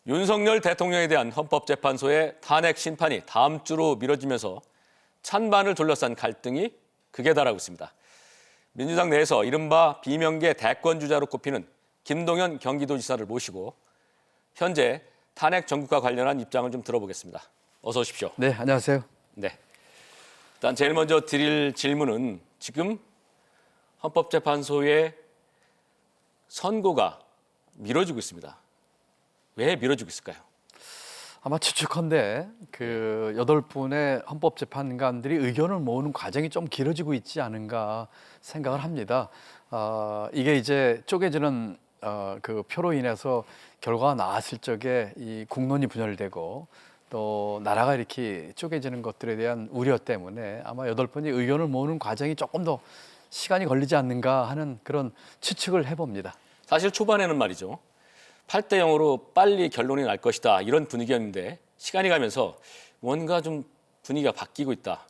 윤석열 대통령에 대한 헌법재판소의 탄핵 심판이 다음 주로 미뤄지면서 찬반을 둘러싼 갈등이 극에 달하고 있습니다. 민주당 내에서 이른바 비명계 대권주자로 꼽히는 김동연 경기도지사를 모시고 현재 탄핵 정국과 관련한 입장을 좀 들어보겠습니다. 어서 오십시오. 네, 안녕하세요. 네. 일단 제일 먼저 드릴 질문은 지금 헌법재판소의 선고가 미뤄지고 있습니다. 왜 미뤄지고 있을까요? 아마 추측컨대 그 8분의 헌법재판관들이 의견을 모으는 과정이 좀 길어지고 있지 않은가 생각을 합니다. 이게 이제 쪼개지는 그 표로 인해서 결과가 나왔을 적에 이 국론이 분열되고 또 나라가 이렇게 쪼개지는 것들에 대한 우려 때문에 아마 8분이 의견을 모으는 과정이 조금 더 시간이 걸리지 않는가 하는 그런 추측을 해봅니다. 사실 초반에는 말이죠. 8대 0으로 빨리 결론이 날 것이다 이런 분위기였는데 시간이 가면서 뭔가 좀 분위기가 바뀌고 있다.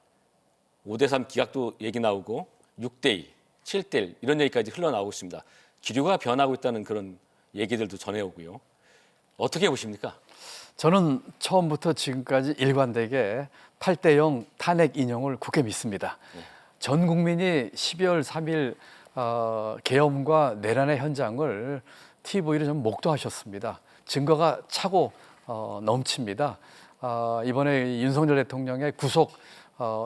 5대 3 기각도 얘기 나오고 6대 2, 7대 1 이런 얘기까지 흘러나오고 있습니다. 기류가 변하고 있다는 그런 얘기들도 전해오고요. 어떻게 보십니까? 저는 처음부터 지금까지 일관되게 8대 0 탄핵 인용을 굳게 믿습니다. 전 국민이 12월 3일 계엄과 내란의 현장을 TV로 좀 목도하셨습니다. 증거가 차고 넘칩니다. 이번에 윤석열 대통령의 구속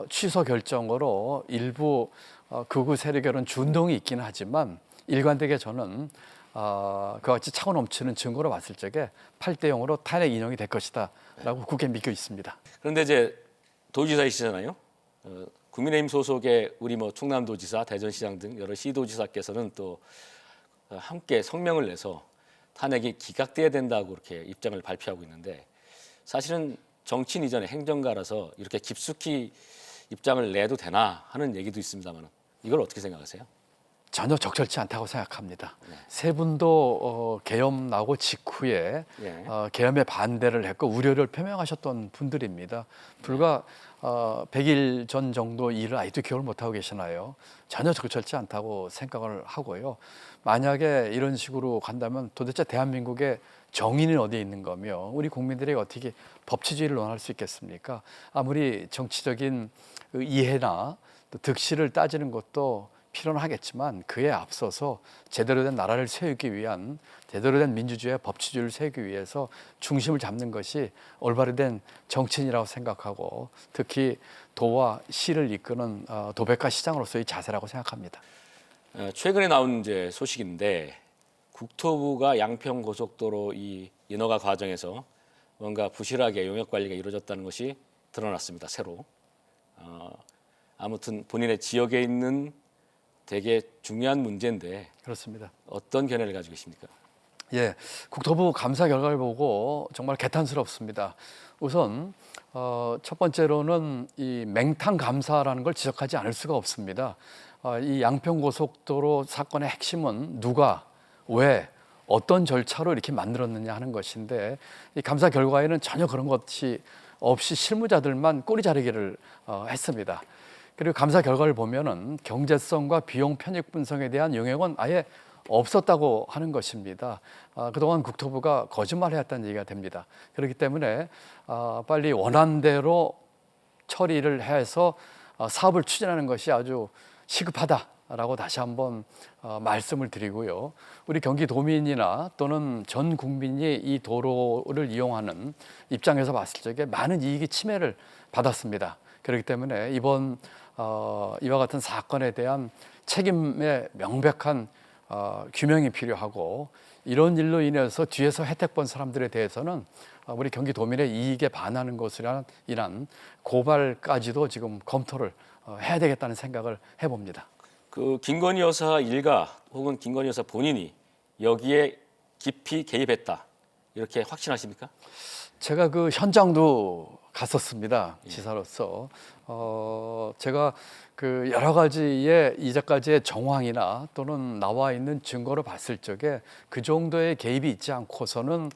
취소 결정으로 일부 극우 세력의 준동이 있기는 하지만 일관되게 저는 그와 같이 차고 넘치는 증거로 봤을 적에 8대 0으로 탄핵 인용이 될 것이다 라고 굳게 믿고 있습니다. 그런데 이제 도지사이시잖아요. 국민의힘 소속의 우리 충남도지사, 대전시장 등 여러 시도지사께서는 또 함께 성명을 내서 탄핵이 기각돼야 된다고 이렇게 입장을 발표하고 있는데 사실은 정치인 이전에 행정가라서 이렇게 깊숙이 입장을 내도 되나 하는 얘기도 있습니다만 이걸 어떻게 생각하세요? 전혀 적절치 않다고 생각합니다. 세 분도 계엄 나고 직후에 계엄에 반대를 했고 우려를 표명하셨던 분들입니다. 불과 100일 전 정도 일을 아직도 기억을 못하고 계시나요? 전혀 적절치 않다고 생각을 하고요. 만약에 이런 식으로 간다면 도대체 대한민국의 정의는 어디에 있는 거며 우리 국민들이 어떻게 법치주의를 논할 수 있겠습니까? 아무리 정치적인 이해나 또 득실을 따지는 것도 필요는 하겠지만 그에 앞서서 제대로 된 나라를 세우기 위한 제대로 된 민주주의와 법치주의를 세우기 위해서 중심을 잡는 것이 올바른 정치인이라고 생각하고 특히 도와 시를 이끄는 도백과 시장으로서의 자세라고 생각합니다. 최근에 나온 이제 소식인데 국토부가 양평고속도로 이 인허가 과정에서 뭔가 부실하게 용역 관리가 이루어졌다는 것이 드러났습니다. 새로. 아무튼 본인의 지역에 있는 되게 중요한 문제인데 그렇습니다. 어떤 견해를 가지고 계십니까? 예, 국토부 감사 결과를 보고 정말 개탄스럽습니다. 우선 첫 번째로는 이 맹탕 감사라는 걸 지적하지 않을 수가 없습니다. 이 양평고속도로 사건의 핵심은 누가, 왜, 어떤 절차로 이렇게 만들었느냐 하는 것인데 이 감사 결과에는 전혀 그런 것이 없이 실무자들만 꼬리 자르기를 했습니다. 그리고 감사 결과를 보면은 경제성과 비용 편익 분석에 대한 영역은 아예 없었다고 하는 것입니다. 그동안 국토부가 거짓말해왔다는 얘기가 됩니다. 그렇기 때문에 빨리 원안대로 처리를 해서 사업을 추진하는 것이 아주 시급하다라고 다시 한번 말씀을 드리고요. 우리 경기도민이나 또는 전 국민이 이 도로를 이용하는 입장에서 봤을 적에 많은 이익이 침해를 받았습니다. 그렇기 때문에 이번 이와 같은 사건에 대한 책임의 명백한 규명이 필요하고 이런 일로 인해서 뒤에서 혜택 본 사람들에 대해서는 우리 경기도민의 이익에 반하는 것이란 고발까지도 지금 검토를 해야 되겠다는 생각을 해봅니다. 그 김건희 여사 일가 혹은 김건희 여사 본인이 여기에 깊이 개입했다 이렇게 확신하십니까? 제가 그 현장도 갔었습니다. 지사로서. 제가 그 여러 가지의 이제까지의 정황이나 또는 나와 있는 증거를 봤을 적에 그 정도의 개입이 있지 않고서는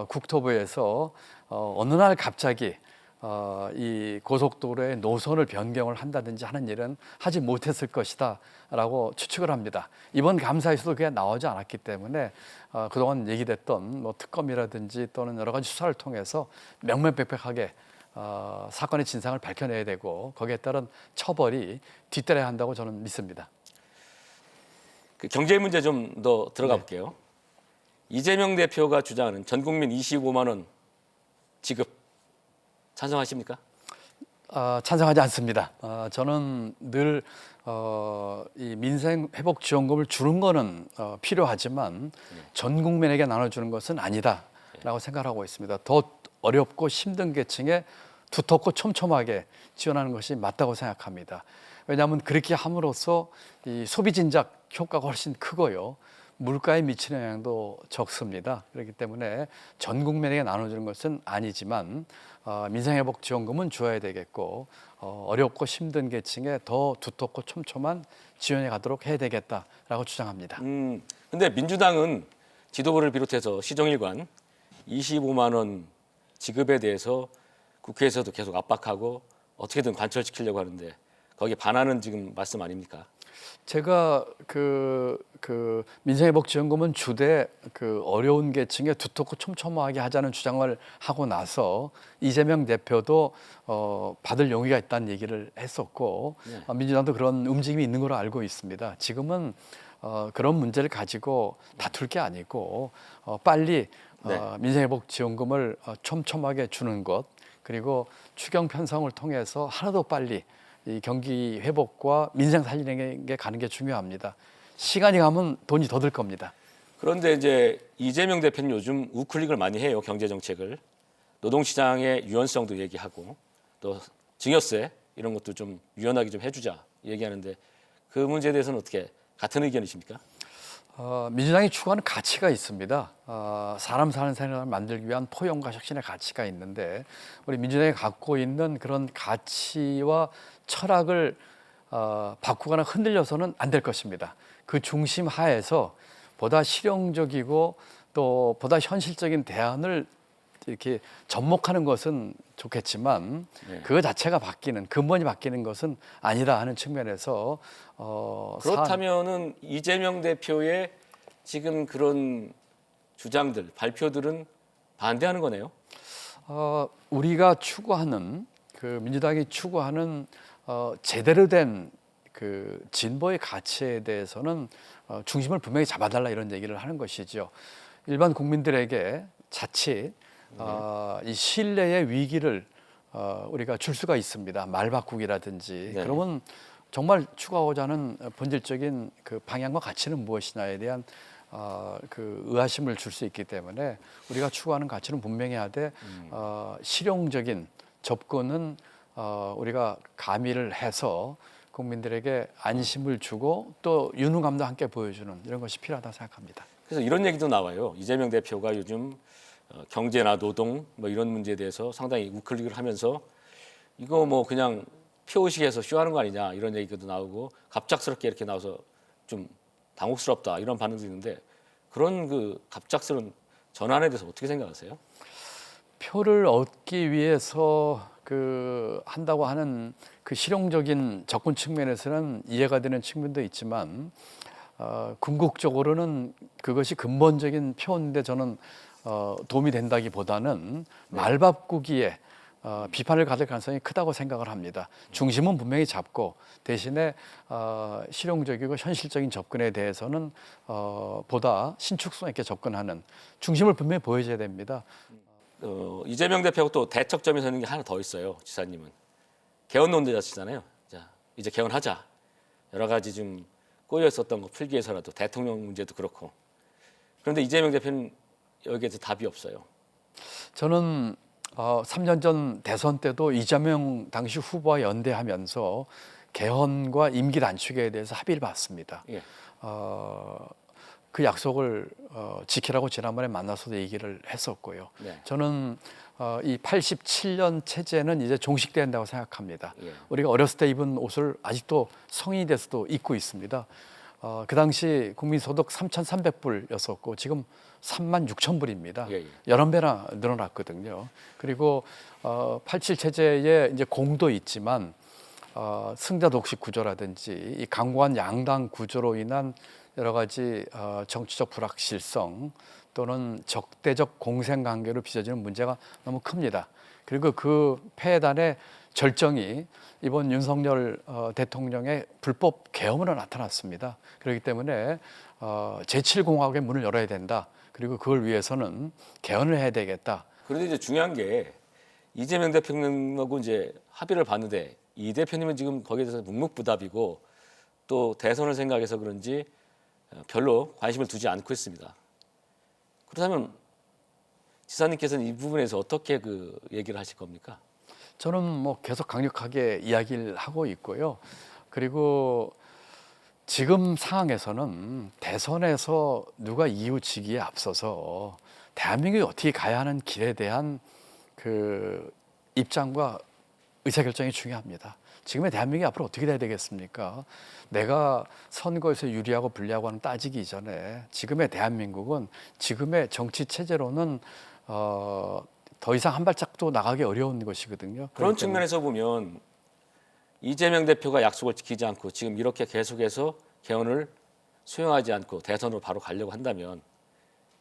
국토부에서 어느 날 갑자기 이 고속도로의 노선을 변경을 한다든지 하는 일은 하지 못했을 것이다라고 추측을 합니다. 이번 감사에서도 그게 나오지 않았기 때문에 그동안 얘기됐던 뭐 특검이라든지 또는 여러 가지 수사를 통해서 명명백백하게 사건의 진상을 밝혀내야 되고 거기에 따른 처벌이 뒤따라야 한다고 저는 믿습니다. 그 경제 문제 좀 더 들어가 볼게요. 이재명 대표가 주장하는 전 국민 25만 원 지급 찬성하십니까? 찬성하지 않습니다. 저는 늘 이 민생 회복 지원금을 주는 거는 필요하지만 전 국민에게 나눠주는 것은 아니다라고 생각하고 있습니다. 더 어렵고 힘든 계층에 두텁고 촘촘하게 지원하는 것이 맞다고 생각합니다. 왜냐하면 그렇게 함으로써 이 소비 진작 효과가 훨씬 크고요. 물가에 미치는 영향도 적습니다. 그렇기 때문에 전 국민에게 나눠주는 것은 아니지만 민생회복 지원금은 줘야 되겠고 어렵고 힘든 계층에 더 두텁고 촘촘한 지원이 가도록 해야 되겠다라고 주장합니다. 근데 민주당은 지도부를 비롯해서 시정일관 25만 원 지급에 대해서 국회에서도 계속 압박하고 어떻게든 관철시키려고 하는데 거기에 반하는 지금 말씀 아닙니까? 제가 그 민생회복지원금은 주되 그 어려운 계층에 두텁고 촘촘하게 하자는 주장을 하고 나서 이재명 대표도 받을 용의가 있다는 얘기를 했었고 민주당도 그런 움직임이 있는 걸로 알고 있습니다. 지금은 그런 문제를 가지고 다툴 게 아니고 빨리 민생회복지원금을 촘촘하게 주는 것 그리고 추경 편성을 통해서 하나도 빨리 이 경기 회복과 민생 살리는 게 가는 게 중요합니다. 시간이 가면 돈이 더 들 겁니다. 그런데 이제 이재명 대표는 요즘 우클릭을 많이 해요. 경제 정책을. 노동시장의 유연성도 얘기하고 또 증여세 이런 것도 좀 유연하게 좀 해주자 얘기하는데 그 문제에 대해서는 어떻게 같은 의견이십니까? 민주당이 추구하는 가치가 있습니다. 사람 사는 세상을 만들기 위한 포용과 혁신의 가치가 있는데 우리 민주당이 갖고 있는 그런 가치와 철학을 바꾸거나 흔들려서는 안 될 것입니다. 그 중심 하에서 보다 실용적이고 또 보다 현실적인 대안을 이렇게 접목하는 것은 좋겠지만 그거 자체가 바뀌는 근본이 바뀌는 것은 아니다 하는 측면에서 그렇다면은 이재명 대표의 지금 그런 주장들 발표들은 반대하는 거네요. 우리가 추구하는 그 민주당이 추구하는 제대로 된 그 진보의 가치에 대해서는 중심을 분명히 잡아달라 이런 얘기를 하는 것이죠. 일반 국민들에게 자칫 이 신뢰의 위기를 우리가 줄 수가 있습니다. 말 바꾸기라든지 그러면 정말 추구하고자 하는 본질적인 그 방향과 가치는 무엇이냐에 대한 그 의아심을 줄 수 있기 때문에 우리가 추구하는 가치는 분명히 하되 실용적인 접근은 우리가 가미를 해서 국민들에게 안심을 주고 또 유능감도 함께 보여주는 이런 것이 필요하다고 생각합니다. 그래서 이런 얘기도 나와요. 이재명 대표가 요즘 경제나 노동 뭐 이런 문제에 대해서 상당히 우클릭을 하면서 이거 뭐 그냥 표의식해서 쇼하는 거 아니냐 이런 얘기도 나오고 갑작스럽게 이렇게 나와서 좀 당혹스럽다 이런 반응도 있는데 그런 그 갑작스러운 전환에 대해서 어떻게 생각하세요? 표를 얻기 위해서 그 한다고 하는 그 실용적인 접근 측면에서는 이해가 되는 측면도 있지만 궁극적으로는 그것이 근본적인 표인데 저는 도움이 된다기보다는 말 바꾸기에 비판을 받을 가능성이 크다고 생각을 합니다. 중심은 분명히 잡고 대신에 실용적이고 현실적인 접근에 대해서는 보다 신축성 있게 접근하는 중심을 분명히 보여줘야 됩니다. 이재명 대표하고 또 대척점에 서는 게 하나 더 있어요. 지사님은 개헌 논의자시잖아요. 자, 이제 개헌하자. 여러 가지 좀 꼬여 있었던 거 풀기 위해서라도 대통령 문제도 그렇고. 그런데 이재명 대표는 여기에서 답이 없어요. 저는 3년 전 대선 때도 이재명 당시 후보와 연대하면서 개헌과 임기 단축에 대해서 합의를 봤습니다. 예. 그 약속을 지키라고 지난번에 만나서도 얘기를 했었고요. 네. 저는 이 87년 체제는 이제 종식된다고 생각합니다. 예. 우리가 어렸을 때 입은 옷을 아직도 성인이 돼서도 입고 있습니다. 그 당시 국민소득 3,300불이었었고 지금 36,000불입니다. 예, 예. 11배나 늘어났거든요. 그리고 87 체제에 이제 공도 있지만 승자 독식 구조라든지 이 강고한 양당 구조로 인한 여러 가지 정치적 불확실성 또는 적대적 공생 관계로 빚어지는 문제가 너무 큽니다. 그리고 그 폐해단의 절정이 이번 윤석열 대통령의 불법 계엄으로 나타났습니다. 그렇기 때문에 제7공화국의 문을 열어야 된다. 그리고 그걸 위해서는 개헌을 해야 되겠다. 그런데 이제 중요한 게 이재명 대표님하고 이제 합의를 봤는데 이 대표님은 지금 거기에 대해서 묵묵부답이고 또 대선을 생각해서 그런지 별로 관심을 두지 않고 있습니다. 그렇다면 지사님께서는 이 부분에서 어떻게 그 얘기를 하실 겁니까? 저는 뭐 계속 강력하게 이야기를 하고 있고요. 그리고 지금 상황에서는 대선에서 누가 이웃지기에 앞서서 대한민국이 어떻게 가야 하는 길에 대한 그 입장과 의사결정이 중요합니다. 지금의 대한민국이 앞으로 어떻게 돼야 되겠습니까? 내가 선거에서 유리하고 불리하고 하는 따지기 이전에 지금의 대한민국은 지금의 정치 체제로는 더 이상 한 발짝도 나가기 어려운 것이거든요. 그런 측면에서 보면 이재명 대표가 약속을 지키지 않고 지금 이렇게 계속해서 개헌을 수용하지 않고 대선으로 바로 가려고 한다면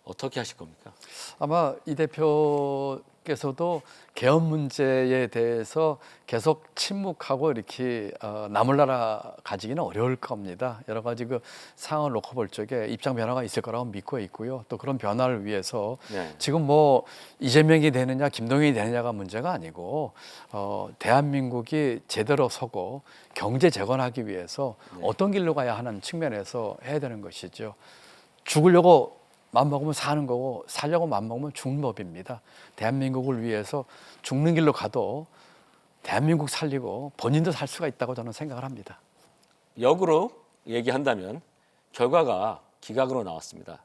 어떻게 하실 겁니까? 아마 이 대표께서도 개헌 문제에 대해서 계속 침묵하고 이렇게 남을 나라 가지기는 어려울 겁니다. 여러 가지 그 상황을 놓고 볼 적에 입장 변화가 있을 거라고 믿고 있고요. 또 그런 변화를 위해서 네. 지금 뭐 이재명이 되느냐 김동연이 되느냐가 문제가 아니고 대한민국이 제대로 서고 경제 재건하기 위해서 어떤 길로 가야 하는 측면에서 해야 되는 것이죠. 죽으려고 맘먹으면 사는 거고 살려고 맘먹으면 죽는 법입니다. 대한민국을 위해서 죽는 길로 가도 대한민국 살리고 본인도 살 수가 있다고 저는 생각을 합니다. 역으로 얘기한다면 결과가 기각으로 나왔습니다.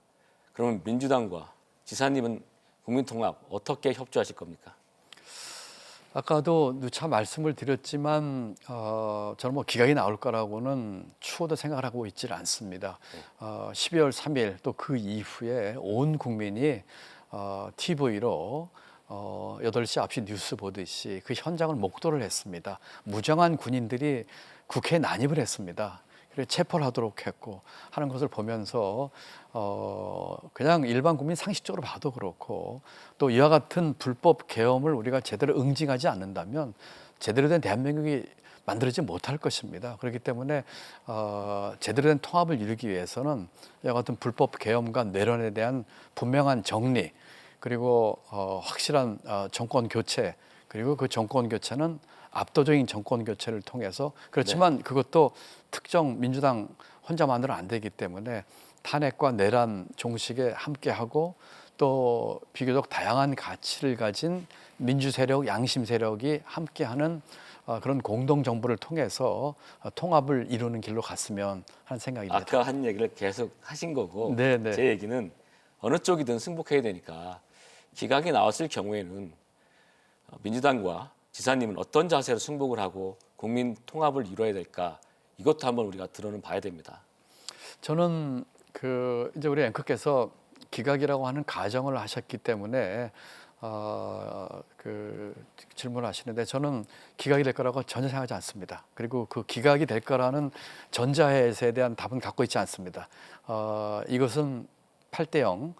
그러면 민주당과 지사님은 국민통합 어떻게 협조하실 겁니까? 아까도 누차 말씀을 드렸지만 저는 뭐 기각이 나올 거라고는 추호도 생각을 하고 있지는 않습니다. 12월 3일 또 그 이후에 온 국민이 TV로 8시 9시 뉴스 보듯이 그 현장을 목도를 했습니다. 무장한 군인들이 국회에 난입을 했습니다. 그래서 체포를 하도록 했고 하는 것을 보면서 그냥 일반 국민 상식적으로 봐도 그렇고 또 이와 같은 불법 계엄을 우리가 제대로 응징하지 않는다면 제대로 된 대한민국이 만들어지지 못할 것입니다. 그렇기 때문에 제대로 된 통합을 이루기 위해서는 이와 같은 불법 계엄과 내란에 대한 분명한 정리 그리고 확실한 정권 교체 그리고 그 정권 교체는 압도적인 정권 교체를 통해서 그렇지만 그것도 특정 민주당 혼자만으로는 안 되기 때문에 탄핵과 내란 종식에 함께하고 또 비교적 다양한 가치를 가진 민주 세력, 양심 세력이 함께하는 그런 공동 정부를 통해서 통합을 이루는 길로 갔으면 하는 생각입니다. 아까 한 얘기를 계속 하신 거고 네네. 제 얘기는 어느 쪽이든 승복해야 되니까 기각이 나왔을 경우에는 민주당과 지사님은 어떤 자세로 승복을 하고 국민 통합을 이뤄야 될까 이것도 한번 우리가 들어는 봐야 됩니다. 저는 이제 우리 앵커께서 기각이라고 하는 가정을 하셨기 때문에 질문을 하시는데 저는 기각이 될 거라고 전혀 생각하지 않습니다. 그리고 그 기각이 될 거라는 전자해에 대한 답은 갖고 있지 않습니다. 이것은 8대0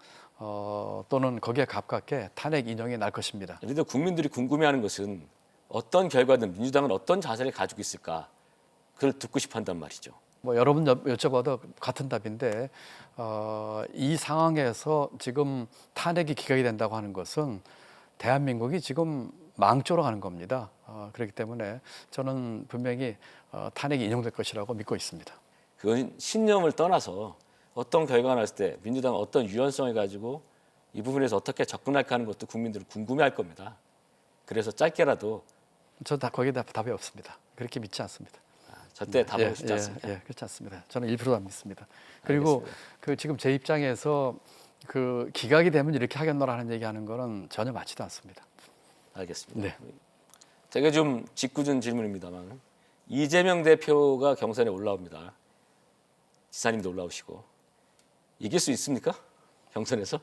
또는 거기에 가깝게 탄핵 인용이 날 것입니다. 그런데 국민들이 궁금해하는 것은 어떤 결과든 민주당은 어떤 자세를 가지고 있을까 그걸 듣고 싶어한단 말이죠. 뭐 여러분 여쭤봐도 같은 답인데 이 상황에서 지금 탄핵이 기각이 된다고 하는 것은 대한민국이 지금 망조로 가는 겁니다. 그렇기 때문에 저는 분명히 탄핵이 인용될 것이라고 믿고 있습니다. 그건 신념을 떠나서 어떤 결과가 났을 때 민주당은 어떤 유연성을 가지고 이 부분에서 어떻게 접근할까 하는 것도 국민들은 궁금해할 겁니다. 그래서 짧게라도 저 거기에 답이 없습니다. 그렇게 믿지 않습니다. 절대 답하고 싶지 않습니다. 그렇지 않습니다. 저는 1%도 안 믿습니다. 그리고 지금 제 입장에서 기각이 되면 이렇게 하겠노라는 얘기하는 거는 전혀 맞지도 않습니다. 알겠습니다. 네. 되게 좀 짓궂은 질문입니다만 이재명 대표가 경선에 올라옵니다. 지사님도 올라오시고 이길 수 있습니까? 경선에서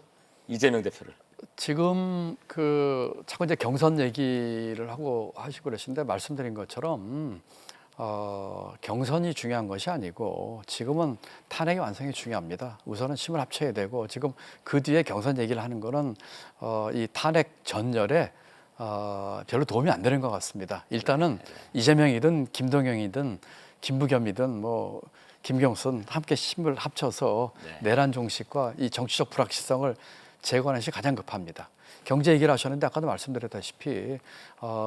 이재명 대표를. 지금 그 자꾸 이제 경선 얘기를 하고 하시고 그러신데 말씀드린 것처럼 경선이 중요한 것이 아니고 지금은 탄핵의 완성이 중요합니다. 우선은 힘을 합쳐야 되고 지금 그 뒤에 경선 얘기를 하는 거는 이 탄핵 전열에 별로 도움이 안 되는 것 같습니다. 일단은 이재명이든 김동영이든 김부겸이든 뭐 김경순 함께 힘을 합쳐서 내란 종식과 이 정치적 불확실성을 제거하는 것이 가장 급합니다. 경제 얘기를 하셨는데 아까도 말씀드렸다시피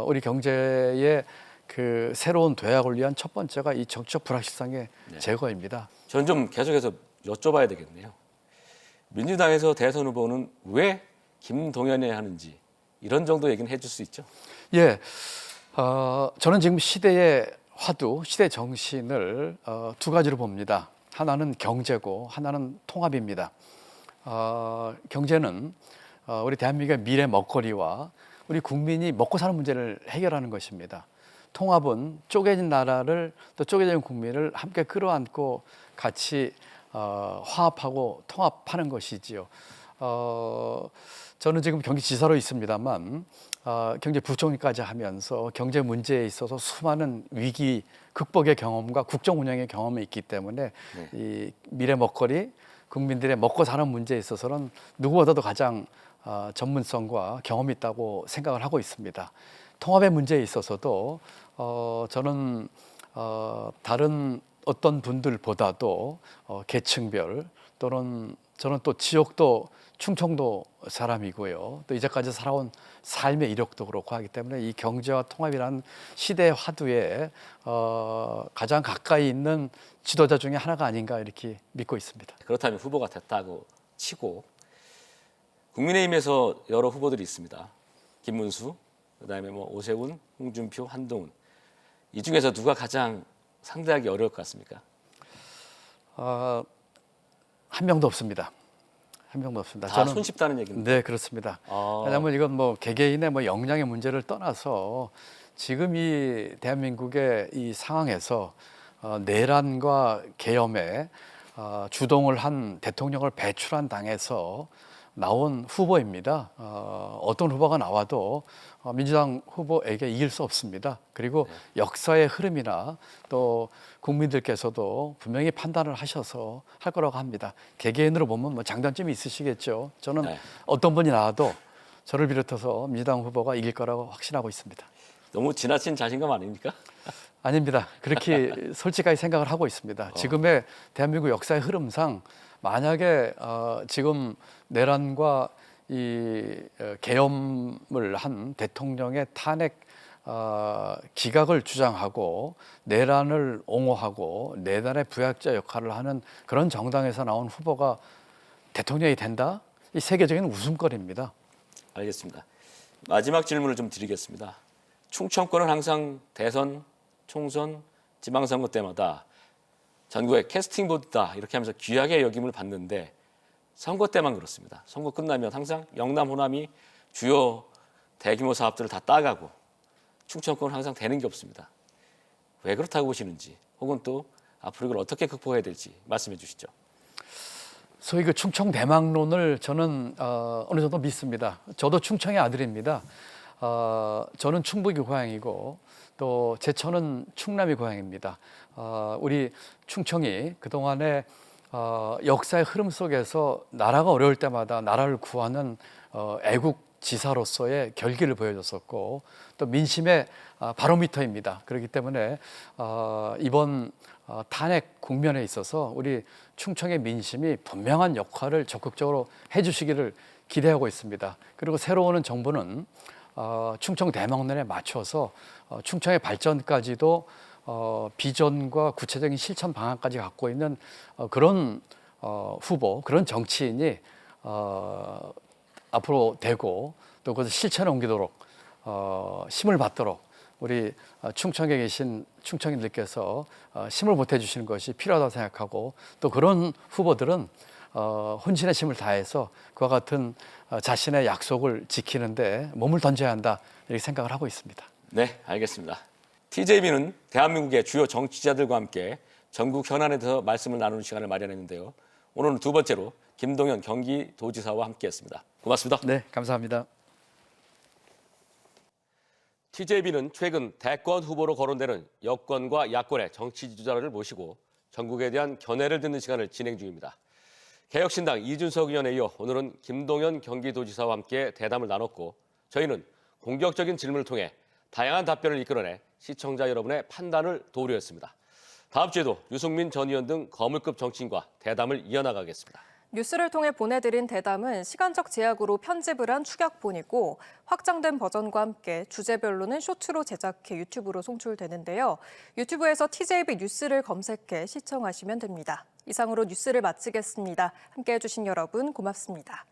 우리 경제의 그 새로운 도약을 위한 첫 번째가 이 정치적 불확실성의 제거입니다. 저는 좀 계속해서 여쭤봐야 되겠네요. 민주당에서 대선 후보는 왜 김동연에 하는지 이런 정도 얘기는 해줄 수 있죠? 예, 저는 지금 시대의 화두, 시대 정신을 두 가지로 봅니다. 하나는 경제고 하나는 통합입니다. 경제는 우리 대한민국의 미래 먹거리와 우리 국민이 먹고 사는 문제를 해결하는 것입니다. 통합은 쪼개진 나라를 또 쪼개진 국민을 함께 끌어안고 같이 화합하고 통합하는 것이지요. 저는 지금 경기지사로 있습니다만 경제부총리까지 하면서 경제 문제에 있어서 수많은 위기 극복의 경험과 국정 운영의 경험이 있기 때문에 이 미래 먹거리 국민들의 먹고 사는 문제에 있어서는 누구보다도 가장 전문성과 경험이 있다고 생각을 하고 있습니다. 통합의 문제에 있어서도 저는 다른 어떤 분들보다도 계층별 또는 저는 또 지역도 충청도 사람이고요. 또 이제까지 살아온 삶의 이력도 그렇고 하기 때문에 이 경제와 통합이라는 시대의 화두에 가장 가까이 있는 지도자 중에 하나가 아닌가 이렇게 믿고 있습니다. 그렇다면 후보가 됐다고 치고 국민의힘에서 여러 후보들이 있습니다. 김문수, 그다음에 뭐 오세훈, 홍준표, 한동훈. 이 중에서 누가 가장 상대하기 어려울 것 같습니까? 한 명도 없습니다. 한 명도 없습니다. 다 손쉽다는 얘기입니다. 네, 그렇습니다. 왜냐하면 이건 뭐 개개인의 뭐 역량의 문제를 떠나서 지금 이 대한민국의 이 상황에서 내란과 계엄에 주동을 한 대통령을 배출한 당에서 나온 후보입니다. 어떤 후보가 나와도 민주당 후보에게 이길 수 없습니다. 그리고 역사의 흐름이나 또 국민들께서도 분명히 판단을 하셔서 할 거라고 합니다. 개개인으로 보면 뭐 장단점이 있으시겠죠. 저는 어떤 분이 나와도 저를 비롯해서 민주당 후보가 이길 거라고 확신하고 있습니다. 너무 지나친 자신감 아닙니까? 아닙니다. 그렇게 솔직하게 생각을 하고 있습니다. 지금의 대한민국 역사의 흐름상 만약에 지금 내란과 이 계엄을 한 대통령의 탄핵 기각을 주장하고 내란을 옹호하고 내란의 부약자 역할을 하는 그런 정당에서 나온 후보가 대통령이 된다? 이 세계적인 웃음거리입니다. 알겠습니다. 마지막 질문을 좀 드리겠습니다. 충청권은 항상 대선, 총선, 지방선거 때마다 전국의 캐스팅 보드다 이렇게 하면서 귀하게 여김을 받는데 선거 때만 그렇습니다. 선거 끝나면 항상 영남, 호남이 주요 대규모 사업들을 다 따가고 충청권은 항상 되는 게 없습니다. 왜 그렇다고 보시는지 혹은 또 앞으로 이걸 어떻게 극복해야 될지 말씀해 주시죠. 소위 그 충청 대망론을 저는 어느 정도 믿습니다. 저도 충청의 아들입니다. 저는 충북이 고향이고 또 제천은 충남이 고향입니다. 우리 충청이 그동안에 역사의 흐름 속에서 나라가 어려울 때마다 나라를 구하는 애국 지사로서의 결기를 보여줬었고 또 민심의 바로미터입니다. 그렇기 때문에 이번 탄핵 국면에 있어서 우리 충청의 민심이 분명한 역할을 적극적으로 해주시기를 기대하고 있습니다. 그리고 새로 오는 정부는 충청 대망론에 맞춰서 충청의 발전까지도 비전과 구체적인 실천 방안까지 갖고 있는 그런 후보, 그런 정치인이 앞으로 되고 또 그것을 실천에 옮기도록 힘을 받도록 우리 충청에 계신 충청인들께서 힘을 보태 주시는 것이 필요하다고 생각하고 또 그런 후보들은 혼신의 힘을 다해서 그와 같은 자신의 약속을 지키는데 몸을 던져야 한다 이렇게 생각을 하고 있습니다. 네, 알겠습니다. TJB는 대한민국의 주요 정치자들과 함께 전국 현안에 대해서 말씀을 나누는 시간을 마련했는데요. 오늘은 두 번째로 김동연 경기도지사와 함께했습니다. 고맙습니다. 네, 감사합니다. TJB는 최근 대권 후보로 거론되는 여권과 야권의 정치 지도자를 모시고 전국에 대한 견해를 듣는 시간을 진행 중입니다. 개혁신당 이준석 의원에 이어 오늘은 김동연 경기도지사와 함께 대담을 나눴고 저희는 공격적인 질문을 통해 다양한 답변을 이끌어내 시청자 여러분의 판단을 도우려했습니다. 다음 주에도 유승민 전 의원 등 거물급 정치인과 대담을 이어나가겠습니다. 뉴스를 통해 보내드린 대담은 시간적 제약으로 편집을 한 축약본이고 확장된 버전과 함께 주제별로는 쇼트로 제작해 유튜브로 송출되는데요. 유튜브에서 TJB 뉴스를 검색해 시청하시면 됩니다. 이상으로 뉴스를 마치겠습니다. 함께해 주신 여러분 고맙습니다.